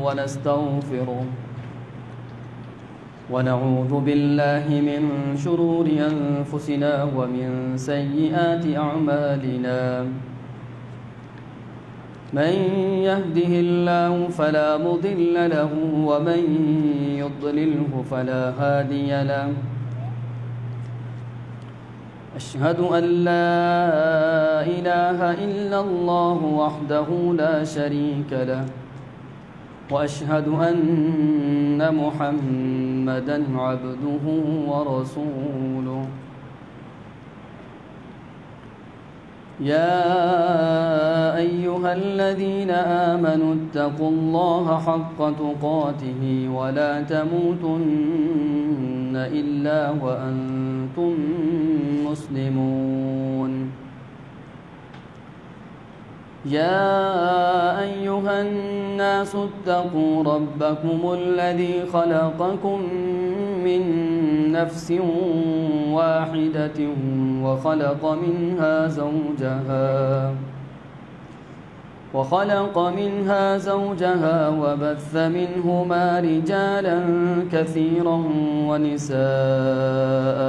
ونستغفره ونعوذ بالله من شرور أنفسنا ومن سيئات أعمالنا من يهده الله فلا مضل له ومن يضلله فلا هادي له أشهد أن لا إله إلا الله وحده لا شريك له وأشهد أن محمدًا عبده ورسوله يا أيها الذين آمنوا اتقوا الله حق تقاته ولا تموتن إلا وأنتم مسلمون يا أيها الناس اتقوا ربكم الذي خلقكم من نفس واحدة وخلق منها زوجها وبث منهما رجالا كثيرا ونساء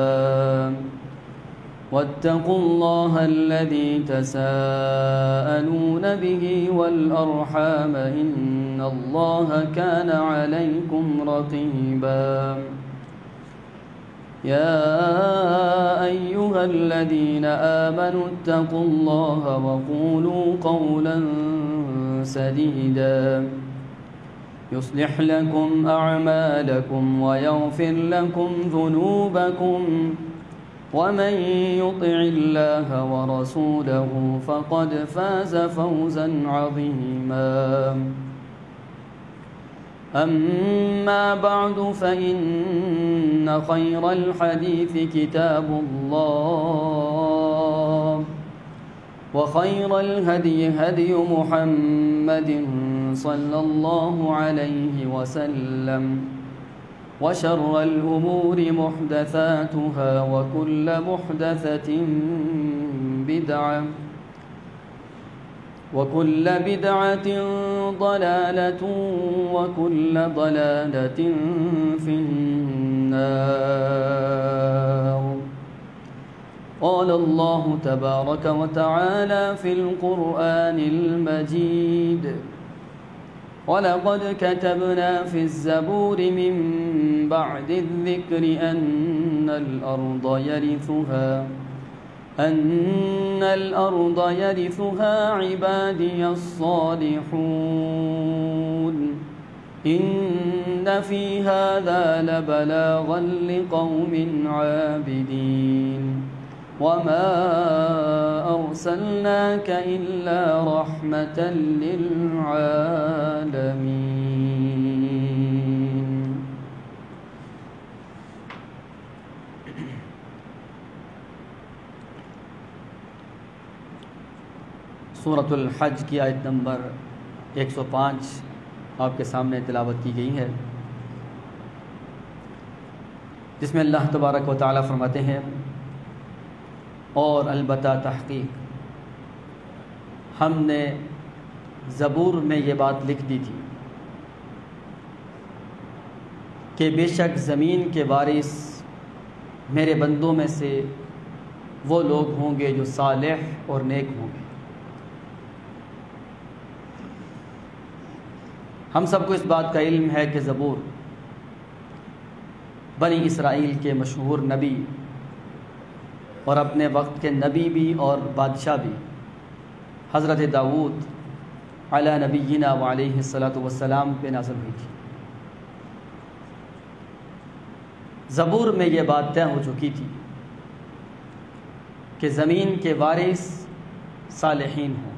واتقوا الله الذي تساءلون به والأرحام إن الله كان عليكم رقيبا يا أيها الذين آمنوا اتقوا الله وقولوا قولا سديدا يصلح لكم أعمالكم ويغفر لكم ذنوبكم ومن يطع الله ورسوله فقد فاز فوزا عظيما أما بعد فإن خير الحديث كتاب الله وخير الهدي هدي محمد صلى الله عليه وسلم وشر الأمور محدثاتها وكل محدثة بدعة وكل بدعة ضلالة وكل ضلالة في النار قال الله تبارك وتعالى في القرآن المجيد ولقد كتبنا في الزبور من بعد الذكر أن الأرض يرثها عبادي الصالحون إن في هذا لبلاغا لقوم عابدين وما أرسلناك إلا رحمة للعالمين. سورۃ الحج کی آیت نمبر 105 آپ کے سامنے تلاوت کی گئی ہے، جس میں اللہ تبارک و تعالیٰ فرماتے ہیں اور البتہ تحقیق ہم نے زبور میں یہ بات لکھ دی تھی کہ بے شک زمین کے وارث میرے بندوں میں سے وہ لوگ ہوں گے جو صالح اور نیک ہوں گے۔ ہم سب کو اس بات کا علم ہے کہ زبور بنی اسرائیل کے مشہور نبی اور اپنے وقت کے نبی بھی اور بادشاہ بھی حضرت داؤد علی نبینا وعلیہ الصلاۃ پہ نازل ہوئی تھی۔ زبور میں یہ بات طے ہو چکی تھی کہ زمین کے وارث صالحین ہوں۔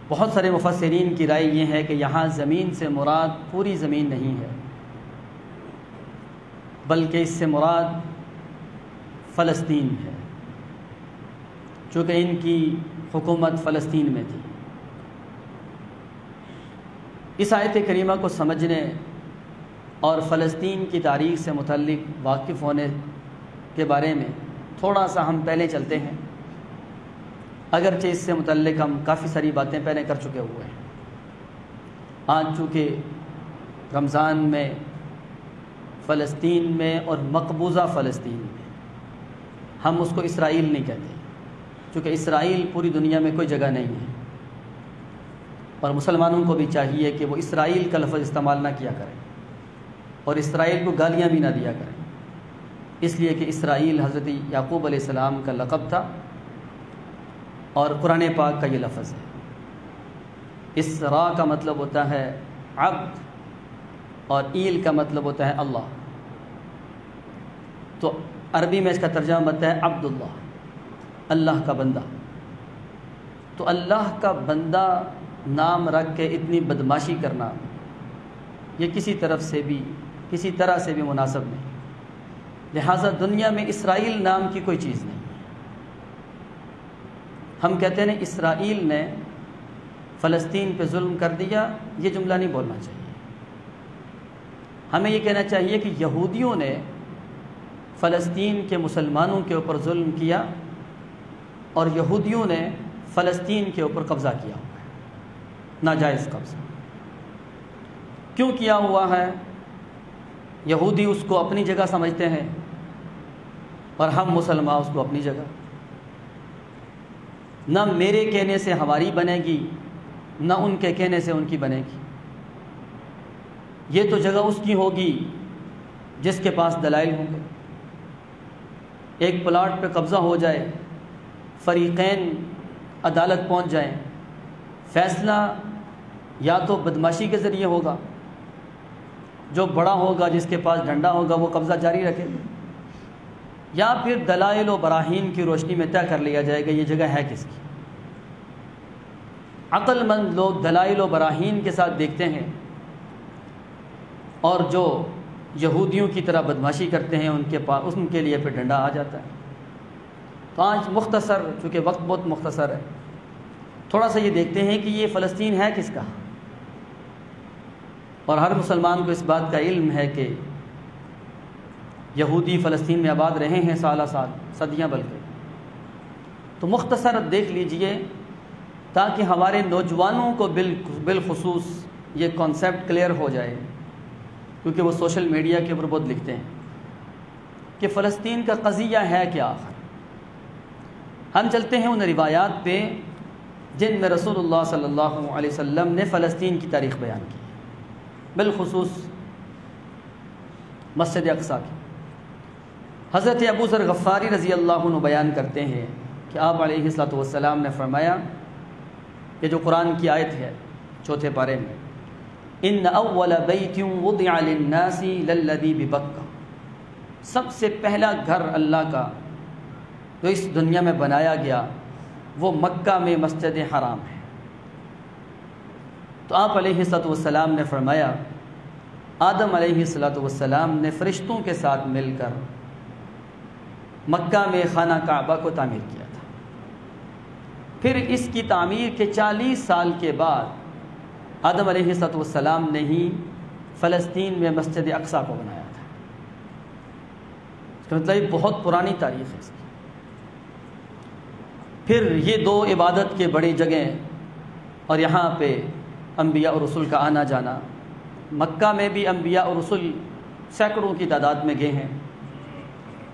بہت سارے مفسرین کی رائے یہ ہے کہ یہاں زمین سے مراد پوری زمین نہیں ہے، بلکہ اس سے مراد فلسطین ہے، چونکہ ان کی حکومت فلسطین میں تھی۔ اس آیت کریمہ کو سمجھنے اور فلسطین کی تاریخ سے متعلق واقف ہونے کے بارے میں تھوڑا سا ہم پہلے چلتے ہیں، اگرچہ اس سے متعلق ہم کافی ساری باتیں پہلے کر چکے ہوئے ہیں۔ آج چونکہ رمضان میں فلسطین میں اور مقبوضہ فلسطین میں، ہم اس کو اسرائیل نہیں کہتے چونکہ اسرائیل پوری دنیا میں کوئی جگہ نہیں ہے، اور مسلمانوں کو بھی چاہیے کہ وہ اسرائیل کا لفظ استعمال نہ کیا کریں اور اسرائیل کو گالیاں بھی نہ دیا کریں، اس لیے کہ اسرائیل حضرت یعقوب علیہ السلام کا لقب تھا اور قرآن پاک کا یہ لفظ ہے۔ اسرا کا مطلب ہوتا ہے عبد اور ایل کا مطلب ہوتا ہے اللہ، تو عربی میں اس کا ترجمہ بنتا ہے عبداللہ، اللہ کا بندہ۔ تو اللہ کا بندہ نام رکھ کے اتنی بدماشی کرنا یہ کسی طرف سے بھی کسی طرح سے بھی مناسب نہیں، لہٰذا دنیا میں اسرائیل نام کی کوئی چیز نہیں۔ ہم کہتے ہیں اسرائیل نے فلسطین پہ ظلم کر دیا، یہ جملہ نہیں بولنا چاہیے، ہمیں یہ کہنا چاہیے کہ یہودیوں نے فلسطین کے مسلمانوں کے اوپر ظلم کیا اور یہودیوں نے فلسطین کے اوپر قبضہ کیا ہوا ہے، ناجائز قبضہ۔ کیوں کیا ہوا ہے؟ یہودی اس کو اپنی جگہ سمجھتے ہیں اور ہم مسلمان اس کو اپنی جگہ۔ نہ میرے کہنے سے ہماری بنے گی، نہ ان کے کہنے سے ان کی بنے گی، یہ تو جگہ اس کی ہوگی جس کے پاس دلائل ہوں گے۔ ایک پلاٹ پہ قبضہ ہو جائے، فریقین عدالت پہنچ جائیں، فیصلہ یا تو بدماشی کے ذریعے ہوگا، جو بڑا ہوگا جس کے پاس ڈنڈا ہوگا وہ قبضہ جاری رکھے گا، یا پھر دلائل و براہین کی روشنی میں طے کر لیا جائے گا یہ جگہ ہے کس کی۔ عقل مند لوگ دلائل و براہین کے ساتھ دیکھتے ہیں، اور جو یہودیوں کی طرح بدماشی کرتے ہیں ان کے لیے پھر ڈنڈا آ جاتا ہے۔ تو آج مختصر، چونکہ وقت بہت مختصر ہے، تھوڑا سا یہ دیکھتے ہیں کہ یہ فلسطین ہے کس کا، اور ہر مسلمان کو اس بات کا علم ہے کہ یہودی فلسطین میں آباد رہے ہیں سالہ سال، صدیاں بلکہ۔ تو مختصر دیکھ لیجئے تاکہ ہمارے نوجوانوں کو بالخصوص یہ کانسیپٹ کلیئر ہو جائے، کیونکہ وہ سوشل میڈیا کے اوپر بہت لکھتے ہیں کہ فلسطین کا قضیہ ہے کیا آخر۔ ہم چلتے ہیں ان روایات پہ جن میں رسول اللہ صلی اللہ علیہ وسلم نے فلسطین کی تاریخ بیان کی، بالخصوص مسجد اقصیٰ کی۔ حضرت ابو ذر غفاری رضی اللہ عنہ بیان کرتے ہیں کہ آپ علیہ الصلوۃ والسلام نے فرمایا، یہ جو قرآن کی آیت ہے 4 پارے میں، ان اول بیت وضع للناس للذی ببکہ، سب سے پہلا گھر اللہ کا جو اس دنیا میں بنایا گیا وہ مکہ میں مسجد حرام ہے۔ تو آپ علیہ الصلوۃ والسلام نے فرمایا، آدم علیہ الصلوۃ والسلام نے فرشتوں کے ساتھ مل کر مکہ میں خانہ کعبہ کو تعمیر کیا تھا۔ پھر اس کی تعمیر کے 40 سال کے بعد آدم علیہ الصلوۃ والسلام نے ہی فلسطین میں مسجد اقصیٰ کو بنایا تھا۔ اس کا مطلب یہ بہت پرانی تاریخ ہے اس کی۔ پھر یہ 2 عبادت کے بڑی جگہیں، اور یہاں پہ انبیاء اور رسول کا آنا جانا، مکہ میں بھی انبیاء اور رسول سینکڑوں کی تعداد میں گئے ہیں،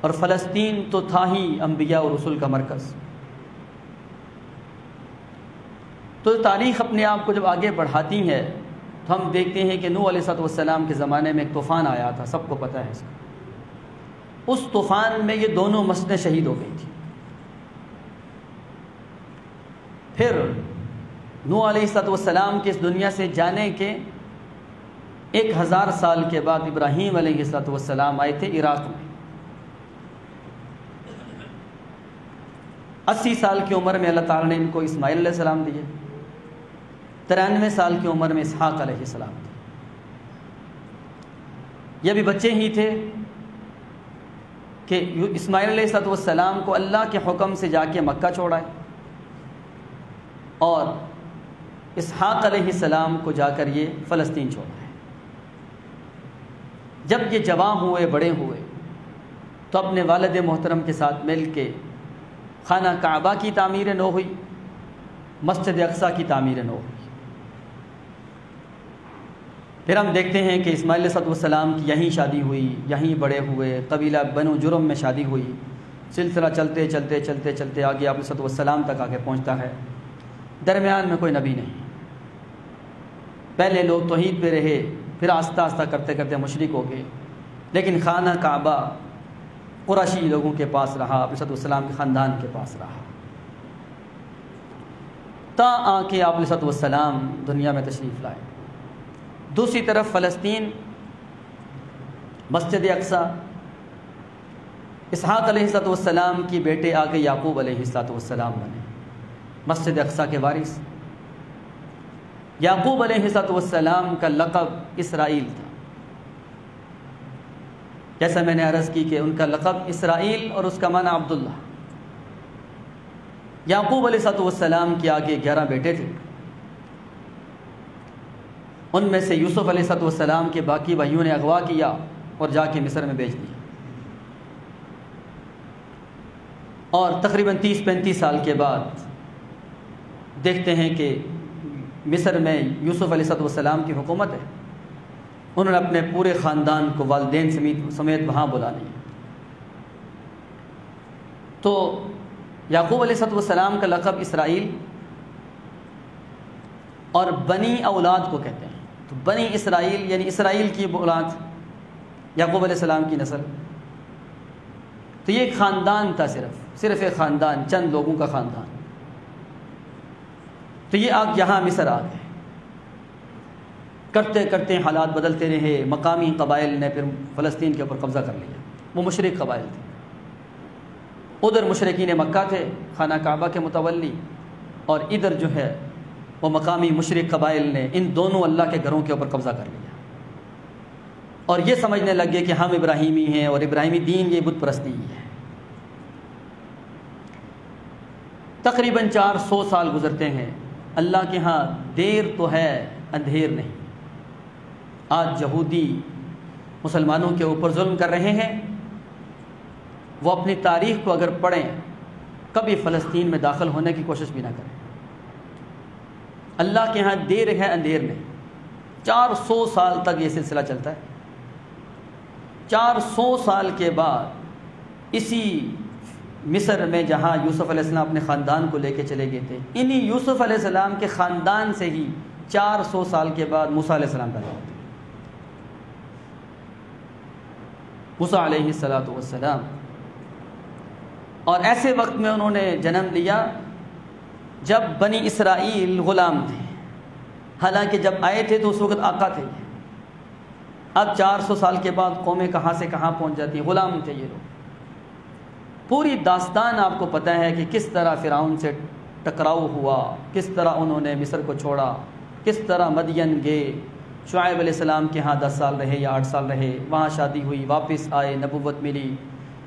اور فلسطین تو تھا ہی انبیاء اور رسول کا مرکز۔ تو تاریخ اپنے آپ کو جب آگے بڑھاتی ہے تو ہم دیکھتے ہیں کہ نوح علیہ السلام کے زمانے میں ایک طوفان آیا تھا، سب کو پتہ ہے اس کا۔ اس طوفان میں یہ دونوں مسجدیں شہید ہو گئی تھیں۔ پھر نوح علیہ السلام کے اس دنیا سے جانے کے 1000 سال کے بعد ابراہیم علیہ السلام آئے تھے عراق میں۔ 80 سال کی عمر میں اللہ تعالیٰ نے ان کو اسماعیل علیہ السلام دیے، 93 سال کی عمر میں اسحاق علیہ السلام دیے۔ یہ بھی بچے ہی تھے کہ اسماعیل علیہ السلام کو اللہ کے حکم سے جا کے مکہ چھوڑائے، اور اسحاق علیہ السلام کو جا کر یہ فلسطین چھوڑائے۔ جب یہ جوان ہوئے، بڑے ہوئے، تو اپنے والد محترم کے ساتھ مل کے خانہ کعبہ کی تعمیر نو ہوئی، مسجد اقصیٰ کی تعمیر نو ہوئی۔ پھر ہم دیکھتے ہیں کہ اسماعیل علیہ السلام کی یہیں شادی ہوئی، یہیں بڑے ہوئے، قبیلہ بنو جرم میں شادی ہوئی، سلسلہ چلتے چلتے چلتے چلتے آگے آپ علیہ السلام تک آگے پہنچتا ہے۔ درمیان میں کوئی نبی نہیں، پہلے لوگ توحید پہ رہے، پھر آہستہ آہستہ کرتے کرتے مشرک ہو گئے، لیکن خانہ کعبہ قریشی لوگوں کے پاس رہا، آپ علیہ السلام کے خاندان کے پاس رہا، تا آ کے آپ علیہ السلام دنیا میں تشریف لائے۔ دوسری طرف فلسطین، مسجد اقصیٰ، اسحاق علیہ السلام کی بیٹے آگے یعقوب علیہ السلام بنے، مسجد اقصیٰ کے وارث۔ یعقوب علیہ السلام کا لقب اسرائیل تھا، جیسا میں نے عرض کی کہ ان کا لقب اسرائیل اور اس کا معنی عبداللہ۔ یعقوب علیہ السلام کے آگے 11 بیٹے تھے، ان میں سے یوسف علیہ السلام کے باقی بھائیوں نے اغوا کیا اور جا کے مصر میں بیچ دیا، اور تقریباً 30-35 سال کے بعد دیکھتے ہیں کہ مصر میں یوسف علیہ السلام کی حکومت ہے، انہوں نے اپنے پورے خاندان کو والدین سمیت وہاں بلا لیا۔ تو یعقوب علیہ السلام کا لقب اسرائیل اور بنی اولاد کو کہتے ہیں، تو بنی اسرائیل یعنی اسرائیل کی اولاد، یعقوب علیہ السلام کی نسل۔ تو یہ ایک خاندان تھا، صرف ایک خاندان، چند لوگوں کا خاندان۔ تو یہ آگ یہاں مصر آ گئے، کرتے کرتے حالات بدلتے رہے، مقامی قبائل نے پھر فلسطین کے اوپر قبضہ کر لیا، وہ مشرک قبائل تھے۔ ادھر مشرکین مکہ تھے، خانہ کعبہ کے متولی، اور ادھر جو ہے وہ مقامی مشرک قبائل نے ان دونوں اللہ کے گھروں کے اوپر قبضہ کر لیا، اور یہ سمجھنے لگے کہ ہم ابراہیمی ہیں اور ابراہیمی دین یہ بت پرستی ہے۔ تقریباً 400 سال گزرتے ہیں، اللہ کے ہاں دیر تو ہے اندھیر نہیں۔ آج یہودی مسلمانوں کے اوپر ظلم کر رہے ہیں، وہ اپنی تاریخ کو اگر پڑھیں کبھی فلسطین میں داخل ہونے کی کوشش بھی نہ کریں۔ اللہ کے ہاں دیر ہے اندھیر نہیں، 400 سال تک یہ سلسلہ چلتا ہے۔ 400 سال کے بعد اسی مصر میں جہاں یوسف علیہ السلام اپنے خاندان کو لے کے چلے گئے تھے، انہی یوسف علیہ السلام کے خاندان سے ہی 400 سال کے بعد موسیٰ علیہ السلام پیدا ہوتے ہیں۔ موسیٰ علیہ السلام، اور ایسے وقت میں انہوں نے جنم لیا جب بنی اسرائیل غلام تھے، حالانکہ جب آئے تھے تو اس وقت آقا تھے۔ اب 400 سال کے بعد قومیں کہاں سے کہاں پہنچ جاتی ہیں، غلام تھے یہ لوگ۔ پوری داستان آپ کو پتہ ہے کہ کس طرح فرعون سے ٹکراؤ ہوا، کس طرح انہوں نے مصر کو چھوڑا، کس طرح مدین گئے، شعیب علیہ السلام کے ہاں 10 سال رہے یا 8 سال رہے، وہاں شادی ہوئی، واپس آئے، نبوت ملی،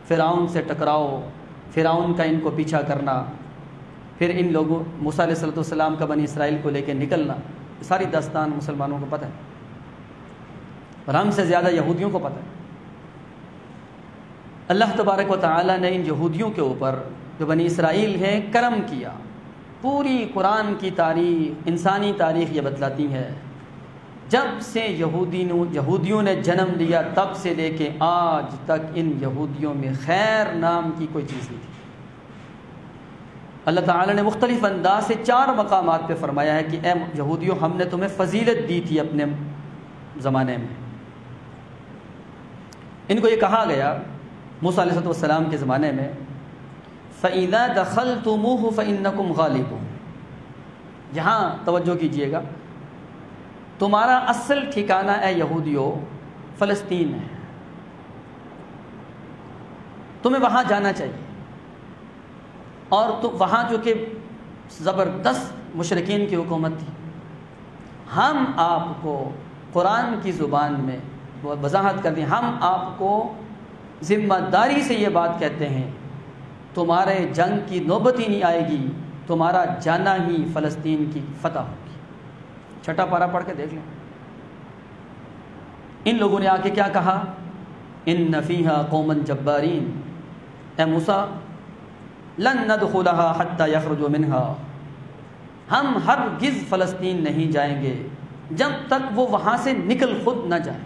فرعون سے ٹکراؤ، فرعون کا ان کو پیچھا کرنا، پھر ان لوگوں موسیٰ علیہ السلام کا بنی اسرائیل کو لے کے نکلنا، ساری داستان مسلمانوں کو پتہ ہے، اور ہم سے زیادہ یہودیوں کو پتہ ہے۔ اللہ تبارک و تعالیٰ نے ان یہودیوں کے اوپر جو بنی اسرائیل ہیں کرم کیا۔ پوری قرآن کی تاریخ، انسانی تاریخ یہ بتلاتی ہے، جب سے یہودیوں نے جنم لیا تب سے لے کے آج تک ان یہودیوں میں خیر نام کی کوئی چیز نہیں تھی۔ اللہ تعالیٰ نے مختلف انداز سے 4 مقامات پہ فرمایا ہے کہ اے یہودیوں، ہم نے تمہیں فضیلت دی تھی اپنے زمانے میں۔ ان کو یہ کہا گیا موسیٰ علیہ السلام کے زمانے میں، فَإِذَا دَخَلْتُمُوهُ فَإِنَّكُمْ غَالِبُونَ۔ یہاں توجہ کیجئے گا، تمہارا اصل ٹھکانہ اے یہودیوں فلسطین ہے، تمہیں وہاں جانا چاہیے، اور تو وہاں جو کہ زبردست مشرکین کی حکومت تھی، ہم آپ کو قرآن کی زبان میں وضاحت کر دیں، ہم آپ کو ذمہ داری سے یہ بات کہتے ہیں، تمہارے جنگ کی نوبت ہی نہیں آئے گی، تمہارا جانا ہی فلسطین کی فتح ہوگی۔ 6 پارہ پڑھ کے دیکھ لیں۔ ان لوگوں نے آ کے کیا کہا، ان فیہا قوما جبارین، اے موسیٰ لن ندخلها حتی یخرجوا منہا، ہم ہرگز فلسطین نہیں جائیں گے جب تک وہ وہاں سے نکل خود نہ جائے۔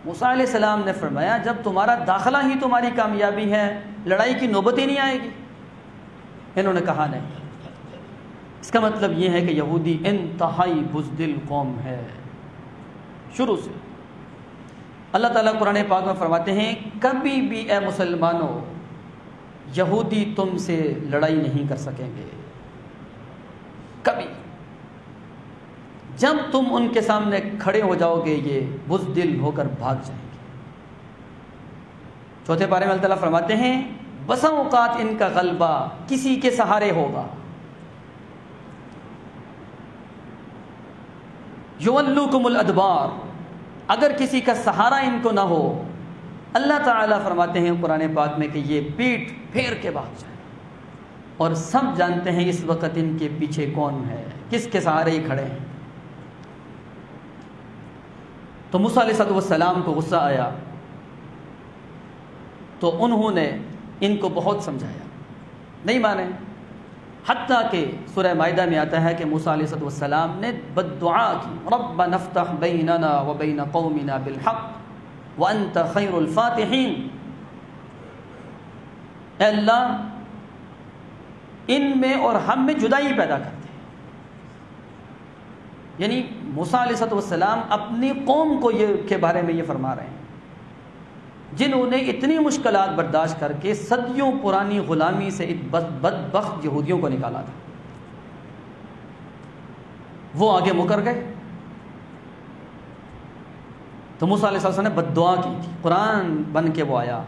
موسیٰ علیہ السلام نے فرمایا جب تمہارا داخلہ ہی تمہاری کامیابی ہے، لڑائی کی نوبت ہی نہیں آئے گی۔ انہوں نے کہا نہیں۔ اس کا مطلب یہ ہے کہ یہودی انتہائی بزدل قوم ہے شروع سے۔ اللہ تعالیٰ قرآن پاک میں فرماتے ہیں کبھی بھی اے مسلمانوں یہودی تم سے لڑائی نہیں کر سکیں گے، کبھی۔ جب تم ان کے سامنے کھڑے ہو جاؤ گے یہ بزدل ہو کر بھاگ جائیں گے۔ چوتھے پارے میں اللہ تعالیٰ فرماتے ہیں بسا اوقات ان کا غلبہ کسی کے سہارے ہوگا۔ یولوکم الادبار، اگر کسی کا سہارا ان کو نہ ہو، اللہ تعالیٰ فرماتے ہیں قرآن پاک میں کہ یہ پیٹ پھیر کے بھاگ جائیں، اور سب جانتے ہیں اس وقت ان کے پیچھے کون ہے، کس کے سہارے ہی کھڑے ہیں۔ تو موسیٰ علیہ السلام کو غصہ آیا تو انہوں نے ان کو بہت سمجھایا، نہیں مانے، حتیٰ کہ سورہ مائدہ میں آتا ہے کہ موسیٰ علیہ السلام نے بد دعا کی، ربنا افتح بیننا وبین قومنا بالحق وانت خیر الفاتحین، اے اللہ ان میں اور ہم میں جدائی پیدا کر دے۔ یعنی موسیٰ علیہ السلام اپنی قوم کو یہ کے بارے میں یہ فرما رہے ہیں جنہوں نے اتنی مشکلات برداشت کر کے صدیوں پرانی غلامی سے بدبخت یہودیوں کو نکالا تھا، وہ آگے مکر گئے۔ تو موسیٰ علیہ السلام نے بد دعا کی تھی، قرآن بن کے وہ آیا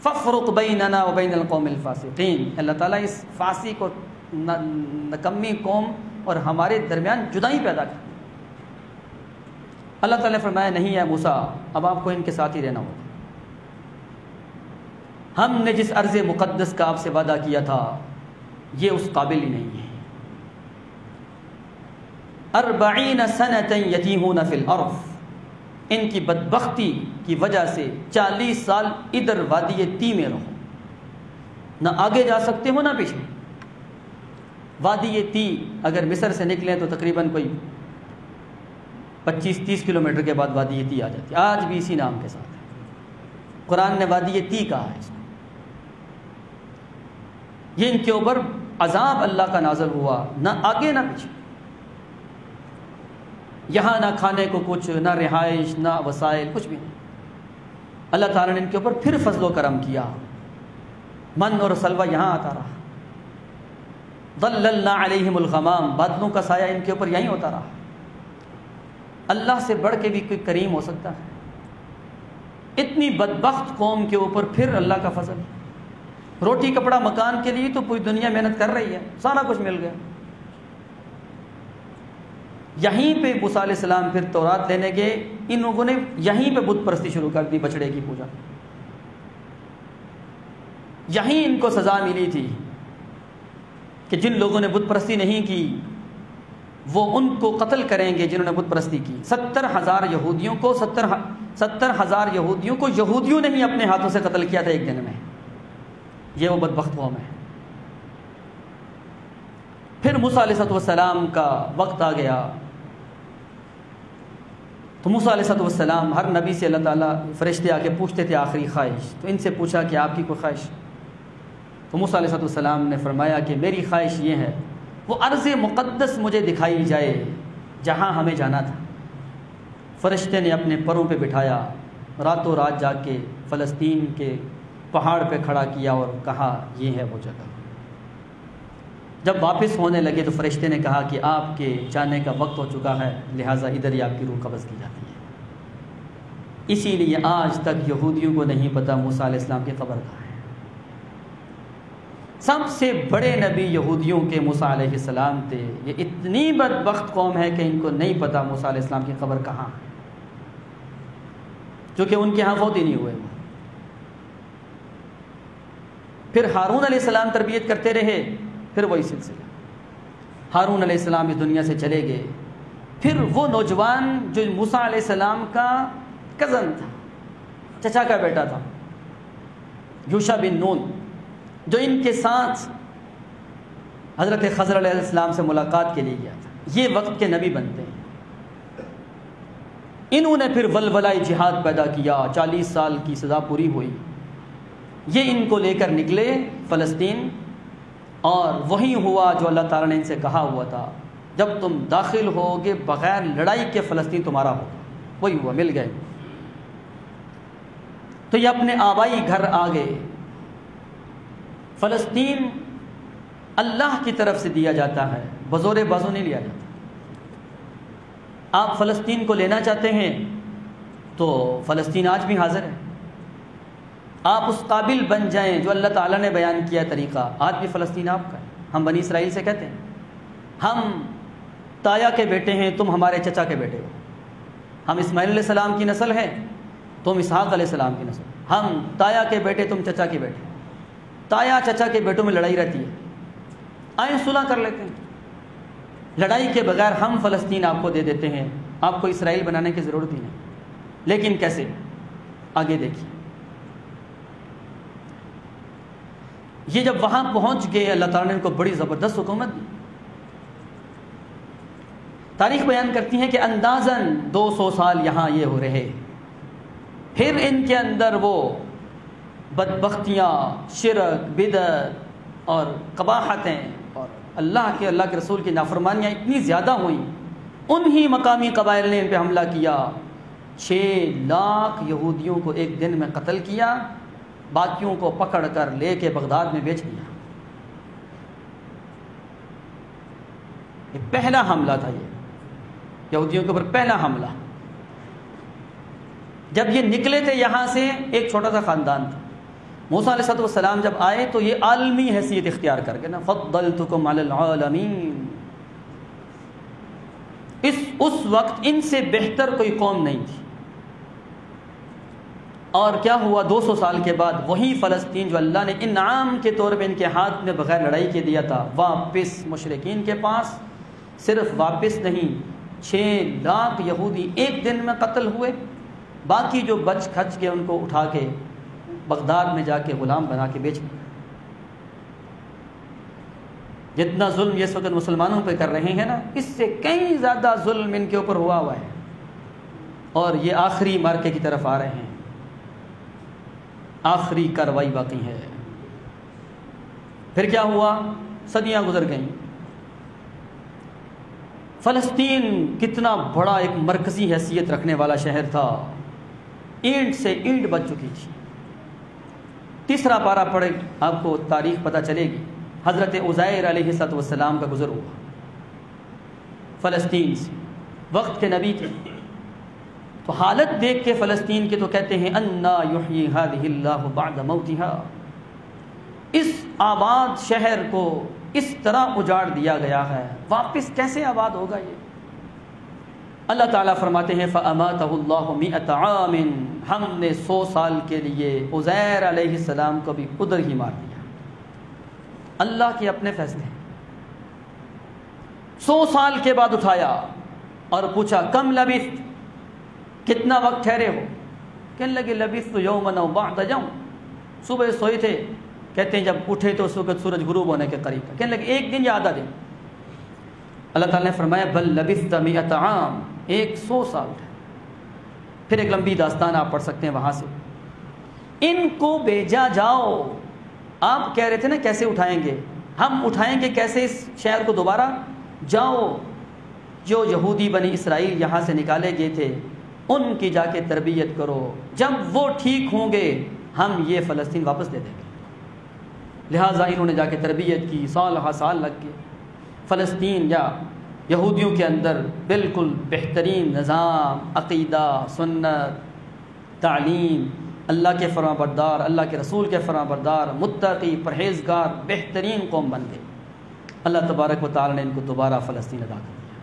فَافْرُقْ بَيْنَنَا وَبَيْنَ الْقَوْمِ الْفَاسِقِينَ، اللہ تعالیٰ اس فاسق اور نکمی قوم اور ہمارے درمیان جدائی پیدا کر۔ اللہ تعالیٰ نے فرمایا نہیں ہے موسیٰ، اب آپ کو ان کے ساتھ ہی رہنا ہوگا، ہم نے جس ارض مقدس کا آپ سے وعدہ کیا تھا یہ اس قابل ہی نہیں ہے۔ 40 سنة یتیہون فی الارض، ان کی بدبختی کی وجہ سے 40 سال ادھر وادی تی میں رہو، نہ آگے جا سکتے ہو نہ پیچھے۔ وادی تی اگر مصر سے نکلیں تو تقریباً کوئی 25-30 کلومیٹر کے بعد وادی تی آ جاتی ہے، آج بھی اسی نام کے ساتھ ہے، قرآن نے وادی تی کہا ہے اس کو۔ یہ ان کے اوپر عذاب اللہ کا نازل ہوا، نہ آگے نہ پیچھے، یہاں نہ کھانے کو کچھ، نہ رہائش، نہ وسائل، کچھ بھی نہیں۔ اللہ تعالیٰ نے ان کے اوپر پھر فضل و کرم کیا، من اور سلوہ یہاں آتا رہا، ظللنا علیہم الغمام، بادلوں کا سایہ ان کے اوپر یہیں ہوتا رہا۔ اللہ سے بڑھ کے بھی کوئی کریم ہو سکتا ہے؟ اتنی بدبخت قوم کے اوپر پھر اللہ کا فضل، روٹی کپڑا مکان کے لیے تو پوری دنیا محنت کر رہی ہے، سارا کچھ مل گیا، یہیں پہ موسیٰ علیہ السلام پھر تورات لینے گئے، ان لوگوں نے یہیں پہ بت پرستی شروع کر دی، بچڑے کی پوجا، یہیں ان کو سزا ملی تھی کہ جن لوگوں نے بت پرستی نہیں کی وہ ان کو قتل کریں گے جنہوں نے بت پرستی کی۔ 70,000 یہودیوں کو 70,000 یہودیوں کو یہودیوں نے ہی اپنے ہاتھوں سے قتل کیا تھا ایک دن میں، یہ وہ بدبخت قوم ہے۔ پھر موسیٰ علیہ السلام کا وقت آ گیا تو موسیٰ علیہ السلام ہر نبی سے اللہ تعالیٰ فرشتے آ کے پوچھتے تھے آخری خواہش، تو ان سے پوچھا کہ آپ کی کوئی خواہش؟ تو موسیٰ علیہ السلام نے فرمایا کہ میری خواہش یہ ہے وہ ارض مقدس مجھے دکھائی جائے جہاں ہمیں جانا تھا۔ فرشتے نے اپنے پروں پہ بٹھایا، راتوں رات جا کے فلسطین کے پہاڑ پہ کھڑا کیا اور کہا یہ ہے وہ جگہ۔ جب واپس ہونے لگے تو فرشتے نے کہا کہ آپ کے جانے کا وقت ہو چکا ہے، لہٰذا ادھر ہی آپ کی روح قبض کی جاتی ہے۔ اسی لیے آج تک یہودیوں کو نہیں پتہ موسیٰ علیہ السلام کی قبر کہاں ہے۔ سب سے بڑے نبی یہودیوں کے موسیٰ علیہ السلام تھے، یہ اتنی بدبخت قوم ہے کہ ان کو نہیں پتہ موسیٰ علیہ السلام کی قبر کہاں ہے، کیونکہ ان کے ہاں فوت ہی نہیں ہوئے۔ پھر ہارون علیہ السلام تربیت کرتے رہے، پھر وہی سلسلہ، ہارون علیہ السلام اس دنیا سے چلے گئے۔ پھر وہ نوجوان جو موسیٰ علیہ السلام کا کزن تھا، چچا کا بیٹا تھا، یوشع بن نون، جو ان کے ساتھ حضرت خضر علیہ السلام سے ملاقات کے لیے گیا تھا، یہ وقت کے نبی بنتے ہیں۔ انہوں نے پھر ولولہ جہاد پیدا کیا، 40 سال کی سزا پوری ہوئی، یہ ان کو لے کر نکلے فلسطین، اور وہی ہوا جو اللہ تعالیٰ نے ان سے کہا ہوا تھا، جب تم داخل ہوگے بغیر لڑائی کے فلسطین تمہارا ہوگا، وہی ہوا، مل گئے۔ تو یہ اپنے آبائی گھر آ گئے۔ فلسطین اللہ کی طرف سے دیا جاتا ہے، بزور بازو نہیں لیا جاتا۔ آپ فلسطین کو لینا چاہتے ہیں تو فلسطین آج بھی حاضر ہے، آپ اس قابل بن جائیں جو اللہ تعالیٰ نے بیان کیا طریقہ، آج بھی فلسطین آپ کا ہے۔ ہم بنی اسرائیل سے کہتے ہیں ہم تایا کے بیٹے ہیں، تم ہمارے چچا کے بیٹے ہو، ہم اسماعیل علیہ السلام کی نسل ہیں، تم اسحاق علیہ السلام کی نسل، ہم تایا کے بیٹے تم چچا کے بیٹے، تایا چچا کے بیٹوں میں لڑائی رہتی ہے، آئیں صلح کر لیتے ہیں، لڑائی کے بغیر ہم فلسطین آپ کو دے دیتے ہیں، آپ کو اسرائیل بنانے کی ضرورت ہی نہیں۔ لیکن کیسے؟ آگے دیکھیے، یہ جب وہاں پہنچ گئے اللہ تعالیٰ نے ان کو بڑی زبردست حکومت دی۔ تاریخ بیان کرتی ہے کہ اندازاً 200 سال یہاں یہ ہو رہے، پھر ان کے اندر وہ بدبختیاں، شرک، بدعت اور قباحتیں اور اللہ کے رسول کی نافرمانیاں اتنی زیادہ ہوئیں، انہی مقامی قبائل نے ان پہ حملہ کیا، 6 لاکھ یہودیوں کو ایک دن میں قتل کیا، باقیوں کو پکڑ کر لے کے بغداد میں بیچ دیا۔ یہ پہلا حملہ تھا، یہ یہودیوں کے اوپر پہلا حملہ۔ جب یہ نکلے تھے یہاں سے، ایک چھوٹا سا خاندان تھا، موسیٰ علیہ السلام جب آئے تو یہ عالمی حیثیت اختیار کر کے نا، فضلتکم علی العالمین، اس وقت ان سے بہتر کوئی قوم نہیں تھی۔ اور کیا ہوا؟ 200 سال کے بعد وہی فلسطین جو اللہ نے انعام کے طور پہ ان کے ہاتھ میں بغیر لڑائی کے دیا تھا، واپس مشرکین کے پاس، صرف واپس نہیں، 6 لاکھ یہودی ایک دن میں قتل ہوئے، باقی جو بچ کھچ کے ان کو اٹھا کے بغداد میں جا کے غلام بنا کے بیچ دیا۔ جتنا ظلم یہ اس وقت مسلمانوں پہ کر رہے ہیں نا، اس سے کئی زیادہ ظلم ان کے اوپر ہوا ہے، اور یہ آخری مارکے کی طرف آ رہے ہیں، آخری کارروائی باقی ہے۔ پھر کیا ہوا؟ صدیاں گزر گئیں۔ فلسطین کتنا بڑا ایک مرکزی حیثیت رکھنے والا شہر تھا، اینٹ سے اینٹ بچ چکی تھی۔ تیسرا پارہ پڑھے، آپ کو تاریخ پتہ چلے گی، حضرت عزیر علیہ السلام کا گزر ہوا فلسطین سے، وقت کے نبی تھے، تو حالت دیکھ کے فلسطین کے تو کہتے ہیں انا یحیی ہذہ اللہ بعد موتہا، اس آباد شہر کو اس طرح اجاڑ دیا گیا ہے، واپس کیسے آباد ہوگا یہ؟ اللہ تعالیٰ فرماتے ہیں فَأَمَاتَهُ اللَّهُ مِئَةَ عَامٍ، ہم نے 100 سال کے لیے عزیر علیہ السلام کو بھی ادھر ہی مار دیا۔ اللہ کے اپنے فیصلے، 100 سال کے بعد اٹھایا اور پوچھا کم لبثت، کتنا وقت ٹھہرے ہو؟ کہنے لگے لبثت یوما او بعض یوم، صبح سوئے تھے، کہتے ہیں جب اٹھے تو اس وقت سورج غروب ہونے کے قریب تھا، کہنے لگے 1 دن یا آدھا دن؟ اللہ تعالیٰ نے فرمایا بل لبثت 100 عام، 100 سال ہے۔ پھر ایک لمبی داستان آپ پڑھ سکتے ہیں وہاں سے۔ ان کو بھیجا جاؤ، آپ کہہ رہے تھے نا کیسے اٹھائیں گے، ہم اٹھائیں گے کیسے اس شہر کو دوبارہ؟ جاؤ، جو یہودی بنی اسرائیل یہاں سے نکالے گئے تھے ان کی جا کے تربیت کرو، جب وہ ٹھیک ہوں گے ہم یہ فلسطین واپس دے دیں گے۔ لہٰذا انہوں نے جا کے تربیت کی، سال لگ گئے۔ فلسطین یا یہودیوں کے اندر بالکل بہترین نظام، عقیدہ، سنت، تعلیم، اللہ کے فرما بردار، اللہ کے رسول کے فرما بردار، متقی، پرہیزگار، بہترین قوم بن گئی۔ اللہ تبارک و تعالی نے ان کو دوبارہ فلسطین عطا کر دیا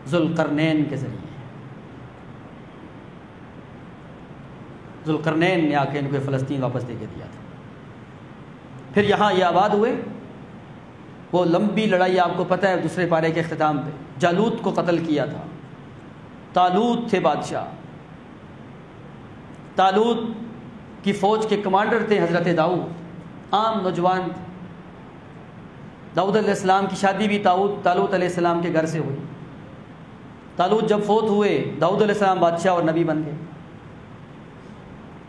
ذوالقرنین کے ذریعے۔ ذوالقرنین نے آ کے ان کو فلسطین واپس دے کے دیا تھا۔ پھر یہاں یہ آباد ہوئے۔ وہ لمبی لڑائی آپ کو پتہ ہے، دوسرے پارے کے اختتام پہ جالوت کو قتل کیا تھا۔ طالوت تھے بادشاہ، طالوت کی فوج کے کمانڈر تھے حضرت داؤد، عام نوجوان تھے۔ داؤد علیہ السلام کی شادی بھی طالوت علیہ السلام کے گھر سے ہوئی۔ طالوت جب فوت ہوئے داؤد علیہ السلام بادشاہ اور نبی بن گئے،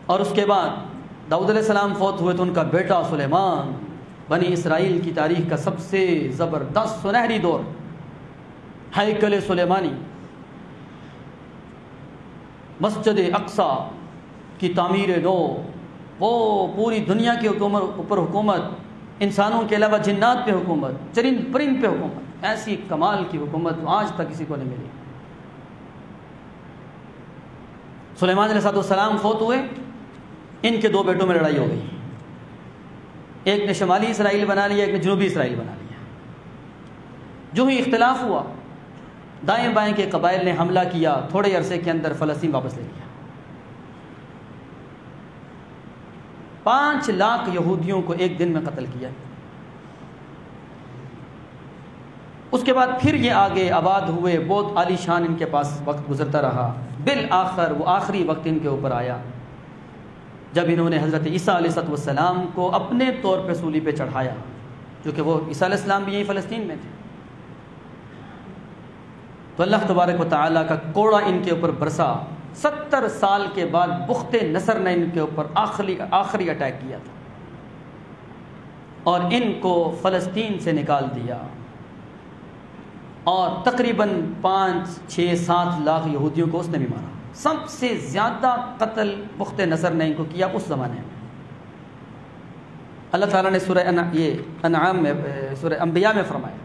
اور اس کے بعد داؤد علیہ السلام فوت ہوئے تو ان کا بیٹا سلیمان بنی اسرائیل کی تاریخ کا سب سے زبردست سنہری دور ہیکل سلیمانی، مسجد اقصی کی تعمیر نو، وہ پوری دنیا کے اوپر حکومت، انسانوں کے علاوہ جنات پہ حکومت، چرند پرند پہ حکومت، ایسی کمال کی حکومت آج تک کسی کو نہیں ملی۔ سلیمان علیہ السلام فوت ہوئے، ان کے دو بیٹوں میں لڑائی ہو گئی، ایک نے شمالی اسرائیل بنا لیا، ایک نے جنوبی اسرائیل بنا لیا۔ جو ہی اختلاف ہوا دائیں بائیں کے قبائل نے حملہ کیا، تھوڑے عرصے کے اندر فلسطین واپس لے لیا۔ 5 لاکھ یہودیوں کو ایک دن میں قتل کیا۔ اس کے بعد پھر یہ آگے آباد ہوئے، بہت عالی شان ان کے پاس وقت گزرتا رہا، بالآخر وہ آخری وقت ان کے اوپر آیا جب انہوں نے حضرت عیسیٰ علیہ السلام کو اپنے طور پہ سولی پہ چڑھایا، جو کہ وہ عیسیٰ علیہ السلام بھی یہیں فلسطین میں تھے۔ تو اللہ تبارک و تعالیٰ کا کوڑا ان کے اوپر برسا۔ 70 سال کے بعد بخت نصر نے ان کے اوپر آخری اٹیک کیا تھا اور ان کو فلسطین سے نکال دیا، اور تقریباً 5، 6، 7 لاکھ یہودیوں کو اس نے بھی مارا۔ سب سے زیادہ قتل بخت نصر نے ان کو کیا اس زمانے میں۔ اللہ تعالیٰ نے سورہ انعام میں، سورہ انبیاء میں فرمایا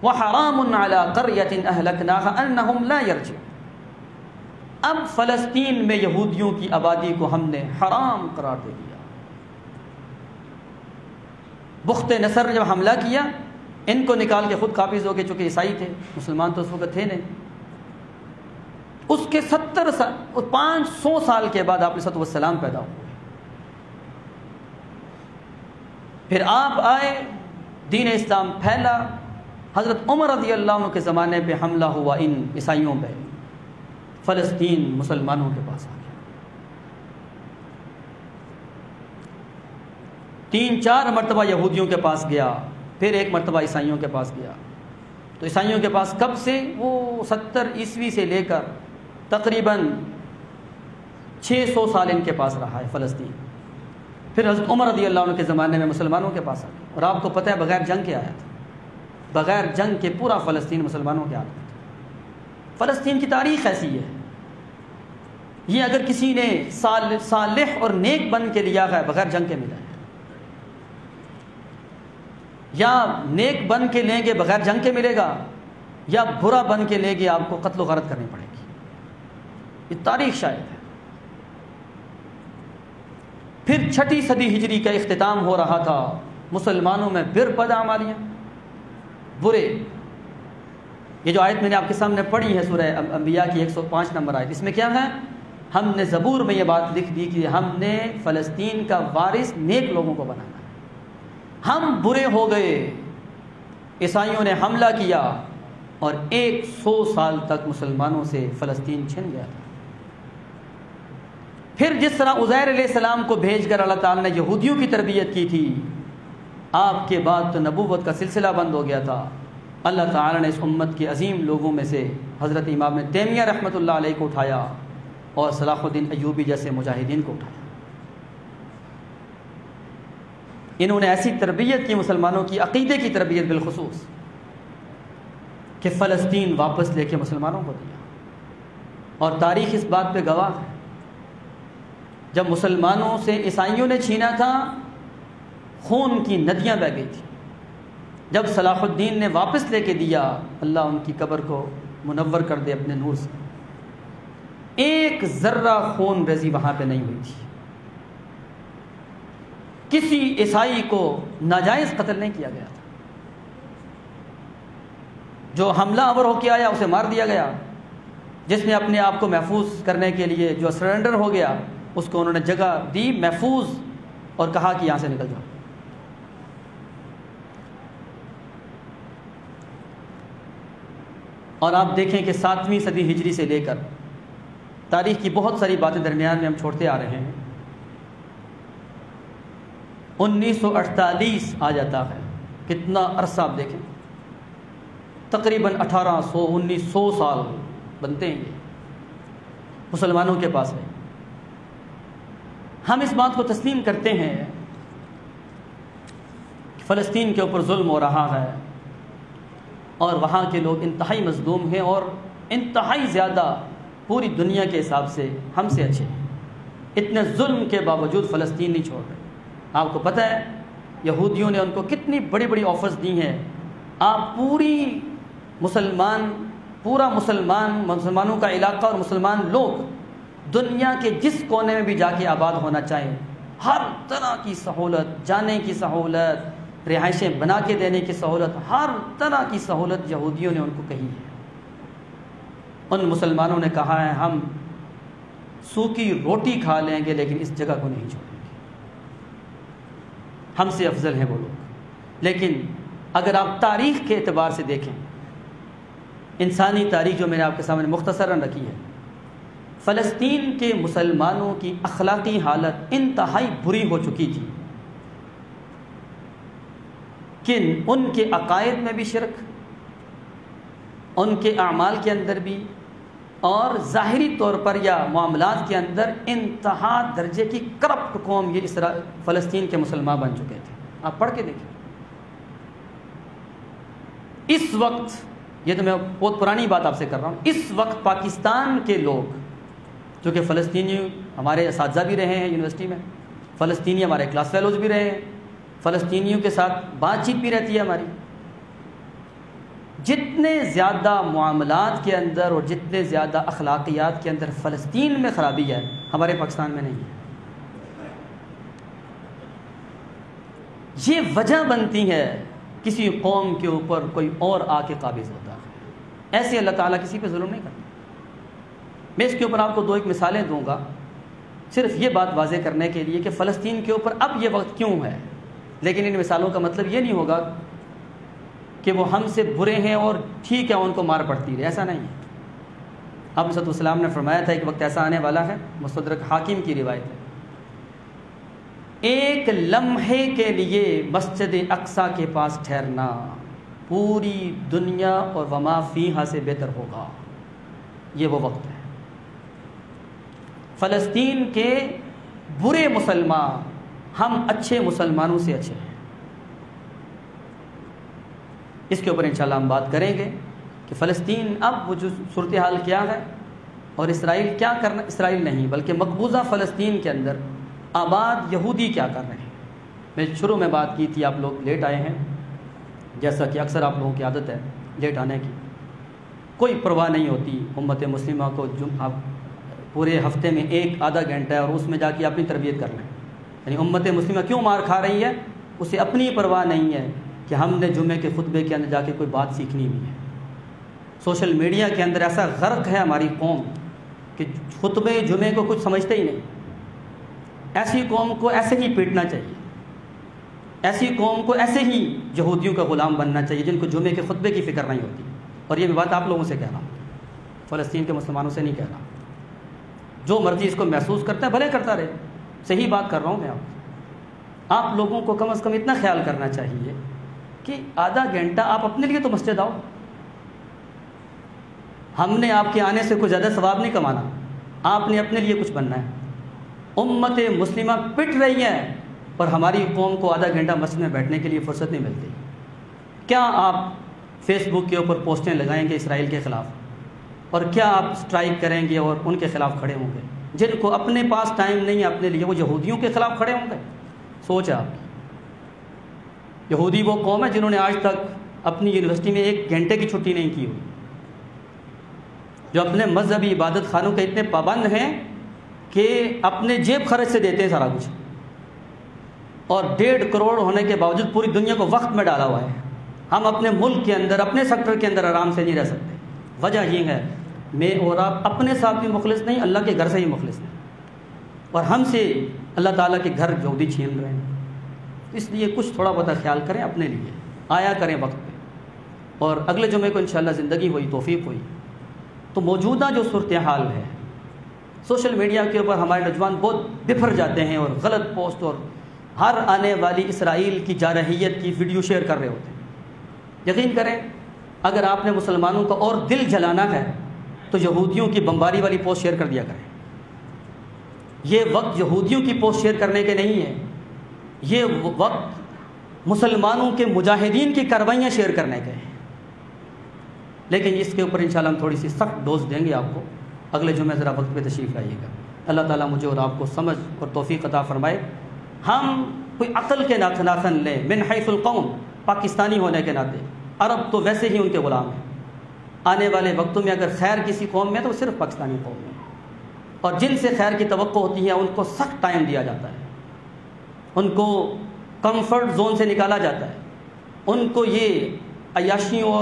وَحَرَامٌ عَلَىٰ قَرْيَةٍ أَهْلَكْنَاهَا أَنَّهُمْ لَا يَرْجِعُونَ۔ اب فلسطین میں یہودیوں کی آبادی کو ہم نے حرام قرار دے دیا۔ بخت نصر نے جب حملہ کیا، ان کو نکال کے خود قابض ہو گئے، چونکہ عیسائی تھے، مسلمان تو اس وقت تھے نہیں۔ اس کے 500 سال کے بعد آپ علیہ السلام پیدا ہوئے، پھر آپ آئے، دین اسلام پھیلا۔ حضرت عمر رضی اللہ عنہ کے زمانے پہ حملہ ہوا ان عیسائیوں پہ، فلسطین مسلمانوں کے پاس آ گیا۔ 3-4 مرتبہ یہودیوں کے پاس گیا، پھر ایک مرتبہ عیسائیوں کے پاس گیا۔ تو عیسائیوں کے پاس کب سے؟ وہ 70 عیسوی سے لے کر تقریباً 600 سال ان کے پاس رہا ہے فلسطین۔ پھر حضرت عمر رضی اللہ عنہ کے زمانے میں مسلمانوں کے پاس آ گیا، اور آپ کو پتہ ہے بغیر جنگ کے آیا تھا، بغیر جنگ کے پورا فلسطین مسلمانوں کے ہاتھ میں تھا۔ فلسطین کی تاریخ ایسی ہے، یہ اگر کسی نے صالح اور نیک بن کے لیا ہے بغیر جنگ کے ملا ہے، یا نیک بن کے لیں گے بغیر جنگ کے ملے گا، یا برا بن کے لیں گے آپ کو قتل و غارت کرنی پڑے گی۔ یہ تاریخ شاید ہے۔ پھر 6 صدی ہجری کا اختتام ہو رہا تھا، مسلمانوں میں بد اعمالیاں، برے۔ یہ جو آیت میں نے آپ کے سامنے پڑھی ہے سورہ انبیاء کی 105 نمبر آیت، اس میں کیا ہے؟ ہم نے زبور میں یہ بات لکھ دی کہ ہم نے فلسطین کا وارث نیک لوگوں کو بنانا ہے۔ ہم برے ہو گئے، عیسائیوں نے حملہ کیا، اور 100 سال تک مسلمانوں سے فلسطین چھن گیا تھا۔ پھر جس طرح عزیر علیہ السلام کو بھیج کر اللہ تعالیٰ نے یہودیوں کی تربیت کی تھی، آپ کے بعد تو نبوت کا سلسلہ بند ہو گیا تھا۔ اللہ تعالیٰ نے اس امت کے عظیم لوگوں میں سے حضرت امام تیمیہ رحمۃ اللہ علیہ کو اٹھایا، اور صلاح الدین ایوبی جیسے مجاہدین کو اٹھایا۔ انہوں نے ایسی تربیت کی، مسلمانوں کی عقیدے کی تربیت بالخصوص، کہ فلسطین واپس لے کے مسلمانوں کو دیا، اور تاریخ اس بات پہ گواہ ہے۔ جب مسلمانوں سے عیسائیوں نے چھینا تھا، خون کی ندیاں بہہ گئی تھیں۔ جب صلاح الدین نے واپس لے کے دیا، اللہ ان کی قبر کو منور کر دے اپنے نور سے، ایک ذرہ خون ریزی وہاں پہ نہیں ہوئی تھی۔ کسی عیسائی کو ناجائز قتل نہیں کیا گیا تھا۔ جو حملہ آور ہو کے آیا اسے مار دیا گیا، جس نے اپنے آپ کو محفوظ کرنے کے لیے جو سرنڈر ہو گیا، اس کو انہوں نے جگہ دی محفوظ، اور کہا کہ یہاں سے نکل جاؤ۔ اور آپ دیکھیں کہ 7ویں صدی ہجری سے لے کر تاریخ کی بہت ساری باتیں درمیان میں ہم چھوڑتے آ رہے ہیں۔ 1948 آ جاتا ہے کتنا عرصہ آپ دیکھیں، تقریباً 1800-1900 سال بنتے ہیں یہ مسلمانوں کے پاس ہے۔ ہم اس بات کو تسلیم کرتے ہیں کہ فلسطین کے اوپر ظلم ہو رہا ہے اور وہاں کے لوگ انتہائی مظلوم ہیں اور انتہائی زیادہ پوری دنیا کے حساب سے ہم سے اچھے ہیں۔ اتنے ظلم کے باوجود فلسطین نہیں چھوڑ رہے۔ آپ کو پتہ ہے یہودیوں نے ان کو کتنی بڑی بڑی آفرز دی ہیں، آپ مسلمانوں کا علاقہ اور مسلمان لوگ دنیا کے جس کونے میں بھی جا کے آباد ہونا چاہیں، ہر طرح کی سہولت، جانے کی سہولت، رہائشیں بنا کے دینے کی سہولت، ہر طرح کی سہولت یہودیوں نے ان کو کہی ہے۔ ان مسلمانوں نے کہا ہے ہم سوکھی روٹی کھا لیں گے لیکن اس جگہ کو نہیں چھوڑیں گے، ہم سے افضل ہیں وہ لوگ۔ لیکن اگر آپ تاریخ کے اعتبار سے دیکھیں، انسانی تاریخ جو میں نے آپ کے سامنے مختصراً رکھی ہے، فلسطین کے مسلمانوں کی اخلاقی حالت انتہائی بری ہو چکی تھی کہ ان کے عقائد میں بھی شرک، ان کے اعمال کے اندر بھی، اور ظاہری طور پر یا معاملات کے اندر انتہا درجے کی کرپٹ قوم یہ فلسطین کے مسلمان بن چکے تھے۔ آپ پڑھ کے دیکھیں، اس وقت، یہ تو میں بہت پرانی بات آپ سے کر رہا ہوں، اس وقت پاکستان کے لوگ جو کہ فلسطینی ہمارے اساتذہ بھی رہے ہیں یونیورسٹی میں، فلسطینی ہمارے کلاس فیلوز بھی رہے ہیں، فلسطینیوں کے ساتھ بات چیت بھی رہتی ہے ہماری، جتنے زیادہ معاملات کے اندر اور جتنے زیادہ اخلاقیات کے اندر فلسطین میں خرابی ہے، ہمارے پاکستان میں نہیں ہے۔ یہ وجہ بنتی ہے کسی قوم کے اوپر کوئی اور آ کے قابض ہوتا ہے، ایسے اللہ تعالیٰ کسی پہ ظلم نہیں کرتا۔ میں اس کے اوپر آپ کو 2 مثالیں دوں گا، صرف یہ بات واضح کرنے کے لیے کہ فلسطین کے اوپر اب یہ وقت کیوں ہے، لیکن ان مثالوں کا مطلب یہ نہیں ہوگا کہ وہ ہم سے برے ہیں اور ٹھیک ہے ان کو مار پڑتی رہے، ایسا نہیں ہے۔ آپ صلی اللہ علیہ وسلم نے فرمایا تھا کہ وقت ایسا آنے والا ہے، مستدرک حاکم کی روایت ہے، ایک لمحے کے لیے مسجد اقصیٰ کے پاس ٹھہرنا پوری دنیا اور وما فیہا سے بہتر ہوگا۔ یہ وہ وقت ہے، فلسطین کے برے مسلمان ہم اچھے مسلمانوں سے اچھے ہیں۔ اس کے اوپر انشاءاللہ ہم بات کریں گے کہ فلسطین اب وہ جو صورتحال کیا ہے اور اسرائیل کیا کرنا، اسرائیل نہیں بلکہ مقبوضہ فلسطین کے اندر آباد یہودی کیا کر رہے ہیں۔ میں شروع میں بات کی تھی، آپ لوگ لیٹ آئے ہیں، جیسا کہ اکثر آپ لوگوں کی عادت ہے لیٹ آنے کی، کوئی پرواہ نہیں ہوتی امت مسلمہ کو، آپ پورے ہفتے میں 1-آدھا گھنٹہ ہے اور اس میں جا کے اپنی تربیت کر لیں، یعنی امت مسلمہ کیوں مار کھا رہی ہے اسے اپنی پرواہ نہیں ہے کہ ہم نے جمعے کے خطبے کے اندر جا کے کوئی بات سیکھنی بھی ہے۔ سوشل میڈیا کے اندر ایسا غرق ہے ہماری قوم کہ خطبے جمعے کو کچھ سمجھتے ہی نہیں۔ ایسی قوم کو ایسے ہی پیٹنا چاہیے، ایسی قوم کو ایسے ہی یہودیوں کا غلام بننا چاہیے جن کو جمعے کے خطبے کی فکر نہیں ہوتی۔ اور یہ بات آپ لوگوں سے کہہ رہا ہوں، فلسطین کے مسلمانوں سے نہیں کہہ رہا۔ جو مرضی اس کو محسوس کرتا ہے بھلے کرتا رہے، صحیح بات کر رہا ہوں میں آپ لوگوں کو کم از کم اتنا خیال کرنا چاہیے کہ آدھا گھنٹہ آپ اپنے لیے تو مسجد آؤ۔ ہم نے آپ کے آنے سے کوئی زیادہ ثواب نہیں کمانا، آپ نے اپنے لیے کچھ بننا ہے۔ امت مسلمہ پٹ رہی ہے پر ہماری قوم کو آدھا گھنٹہ مسجد میں بیٹھنے کے لیے فرصت نہیں ملتی۔ کیا آپ فیس بک کے اوپر پوسٹیں لگائیں گے اسرائیل کے خلاف، اور کیا آپ سٹرائک کریں گے اور ان کے خلاف کھڑے ہوں گے؟ جن کو اپنے پاس ٹائم نہیں ہے اپنے لیے، وہ یہودیوں کے خلاف کھڑے ہوں گے؟ سوچ ہے آپ کی۔ یہودی وہ قوم ہے جنہوں نے آج تک اپنی یونیورسٹی میں 1 گھنٹے کی چھٹی نہیں کی ہوئی، جو اپنے مذہبی عبادت خانوں کے اتنے پابند ہیں کہ اپنے جیب خرچ سے دیتے ہیں سارا کچھ، اور 1.5 کروڑ ہونے کے باوجود پوری دنیا کو وقت میں ڈالا ہوا ہے۔ ہم اپنے ملک کے اندر، اپنے سیکٹر کے اندر آرام سے نہیں رہ سکتے۔ وجہ یہ ہے میں اور آپ اپنے ساتھ بھی مخلص نہیں، اللہ کے گھر سے ہی مخلص نہیں، اور ہم سے اللہ تعالیٰ کے گھر یہودی چھین رہے ہیں۔ اس لیے کچھ تھوڑا بہت خیال کریں اپنے لیے، آیا کریں وقت پہ۔ اور اگلے جمعے کو انشاءاللہ زندگی ہوئی، توفیق ہوئی تو موجودہ جو صورتحال ہے، سوشل میڈیا کے اوپر ہمارے نوجوان بہت بفر جاتے ہیں اور غلط پوسٹ اور ہر آنے والی اسرائیل کی جارحیت کی ویڈیو شیئر کر رہے ہوتے ہیں۔ یقین کریں اگر آپ نے مسلمانوں کا اور دل جلانا ہے تو یہودیوں کی بمباری والی پوسٹ شیئر کر دیا کریں۔ یہ وقت یہودیوں کی پوسٹ شیئر کرنے کے نہیں ہے، یہ وقت مسلمانوں کے مجاہدین کی کاروائیاں شیئر کرنے کے ہیں۔ لیکن اس کے اوپر انشاءاللہ ہم تھوڑی سی سخت ڈوز دیں گے آپ کو، اگلے جمعے ذرا وقت پہ تشریف لائیے گا۔ اللہ تعالیٰ مجھے اور آپ کو سمجھ اور توفیق عطا فرمائے۔ ہم کوئی عقل کے ناخن لیں، من حیث القوم، پاکستانی ہونے کے ناطے عرب تو ویسے ہی ان کے غلام ہیں۔ آنے والے وقتوں میں اگر خیر کسی قوم میں تو صرف پاکستانی قوم میں، اور جن سے خیر کی توقع ہوتی ہے ان کو سخت ٹائم دیا جاتا ہے، ان کو کمفرٹ زون سے نکالا جاتا ہے، ان کو یہ عیاشیوں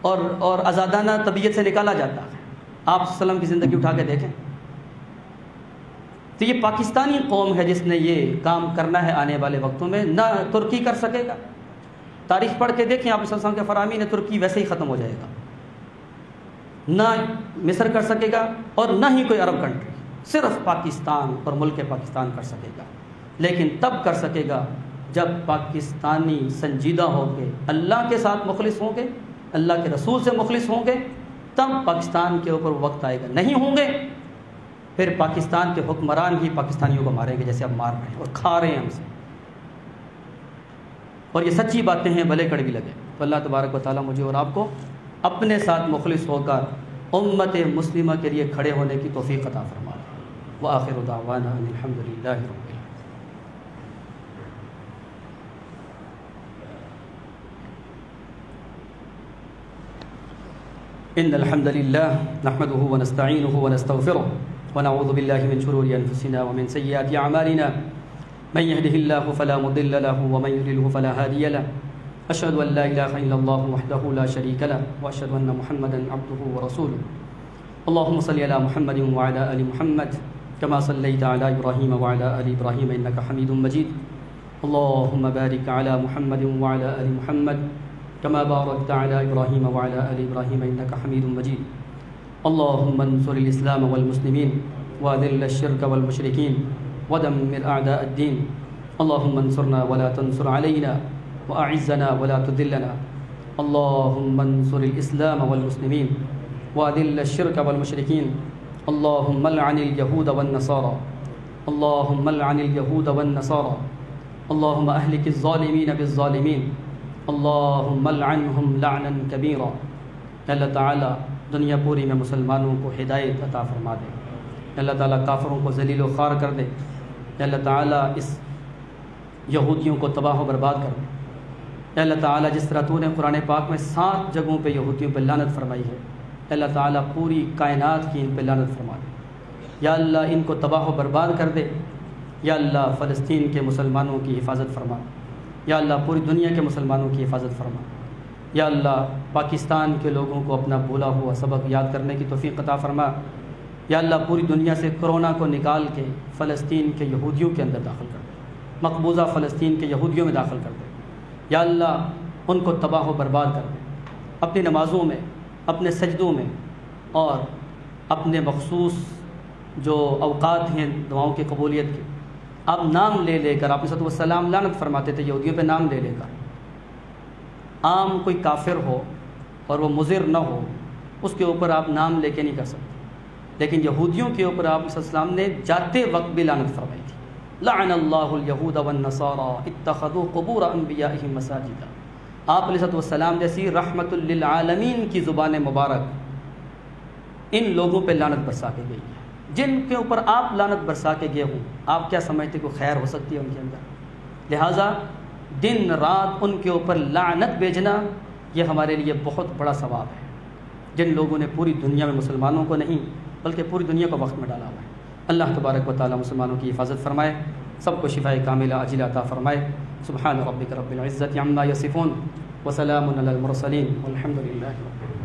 اور آزادانہ طبیعت سے نکالا جاتا ہے۔ آپ وسلم کی زندگی اٹھا کے دیکھیں تو یہ پاکستانی قوم ہے جس نے یہ کام کرنا ہے آنے والے وقتوں میں، نہ ترکی کر سکے گا۔ تاریخ پڑھ کے دیکھیں، آپ صلی اللہ علیہ وسلم کے فرامین ترکی ویسے ہی ختم ہو جائے گا، نہ مصر کر سکے گا اور نہ ہی کوئی عرب کنٹری، صرف پاکستان اور ملک پاکستان کر سکے گا۔ لیکن تب کر سکے گا جب پاکستانی سنجیدہ ہو کے اللہ کے ساتھ مخلص ہوں گے، اللہ کے رسول سے مخلص ہوں گے، تب پاکستان کے اوپر وقت آئے گا۔ نہیں ہوں گے پھر پاکستان کے حکمران ہی پاکستانیوں کو ماریں گے جیسے اب مار رہے ہیں اور کھا رہے ہیں ہم سے، اور یہ سچی باتیں ہیں بھلے کڑوی لگے۔ تو اللہ تبارک و تعالیٰ مجھے اور آپ کو اپنے ساتھ مخلص ہو کر امت مسلمہ کے لیے کھڑے ہونے کی توفیق عطا فرما دے۔ وآخر دعوانا ان الحمد للہ رب العالمین۔ ان الحمد للہ نحمده ونستعینه ونستغفره ونعوذ باللہ من شرور انفسنا ومن سیئات اعمالنا من يهده الله فلا مضل له ومن يضلل فلا هادي له اشهد ان لا اله الا الله وحده لا شريك له واشهد ان محمدا عبده ورسوله اللهم صل على محمد وعلى ال محمد كما صليت على ابراهيم وعلى ال ابراهيم انك حميد مجيد اللهم بارك على محمد وعلى ال محمد كما باركت على ابراهيم وعلى ال ابراهيم انك حميد مجيد اللهم انصر الاسلام والمسلمين واذل الشرك والمشركين ودمر اعداء الدين اللهم انصرنا ولا تنصر علينا واعزنا ولا تذلنا اللهم انصر الاسلام والمسلمين واذل الشرك والمشركين اللهم لعن اليهود والنصارى اللهم لعن اليهود والنصارى اللهم اهلك الظالمين بالظالمين اللهم لعنهم لعنا كبيرا۔ اللہ تعالیٰ دنیا پوری میں مسلمانوں کو ہدایت عطا فرما دے، اللہ تعالیٰ کافروں کو ذلیل و خوار کر دے، اللہ تعالیٰ اس یہودیوں کو تباہ و برباد کر دے۔ اللہ تعالیٰ جس طرح تو نے قرآن پاک میں 7 جگہوں پہ یہودیوں پہ لعنت فرمائی ہے، اللہ تعالیٰ پوری کائنات کی ان پہ لعنت فرما دے۔ یا اللہ ان کو تباہ و برباد کر دے، یا اللہ فلسطین کے مسلمانوں کی حفاظت فرما، یا اللہ پوری دنیا کے مسلمانوں کی حفاظت فرما، یا اللہ پاکستان کے لوگوں کو اپنا بھولا ہوا سبق یاد کرنے کی توفیق عطا فرما، یا اللہ پوری دنیا سے کرونا کو نکال کے فلسطین کے یہودیوں کے اندر داخل کر دے، مقبوضہ فلسطین کے یہودیوں میں داخل کر دے، یا اللہ ان کو تباہ و برباد کر دے۔ اپنی نمازوں میں، اپنے سجدوں میں اور اپنے مخصوص جو اوقات ہیں دعاؤں کی قبولیت کے، آپ نام لے لے کر، آپ صلی اللہ علیہ وسلم لعنت فرماتے تھے یہودیوں پہ نام لے لے کر۔ عام کوئی کافر ہو اور وہ مضر نہ ہو اس کے اوپر آپ نام لے کے نہیں کر سکتے، لیکن یہودیوں کے اوپر آپ صلی اللہ علیہ وسلم نے جاتے وقت بھی لعنت فرمائی تھی۔ لعن اللہ الیہود والنصارى اتخذوا قبور انبیائہم مساجدا۔ آپ علیہ السلام جیسی رحمت للعالمین کی زبان مبارک ان لوگوں پہ لعنت برسا کے گئی ہے، جن کے اوپر آپ لعنت برسا کے گئے ہوں، آپ کیا سمجھتے کہ خیر ہو سکتی ہے ان کے اندر؟ لہٰذا دن رات ان کے اوپر لعنت بھیجنا یہ ہمارے لیے بہت بڑا ثواب ہے، جن لوگوں نے پوری دنیا میں مسلمانوں کو نہیں بلکہ پوری دنیا کو وقت میں ڈالا ہوا ہے۔ اللہ تبارک و تعالیٰ مسلمانوں کی حفاظت فرمائے، سب کو شفاء کاملہ عاجلہ عطا فرمائے۔ سبحان ربک رب العزت عما یصفون وسلام علی المرسلین والحمد للہ رب العالمین۔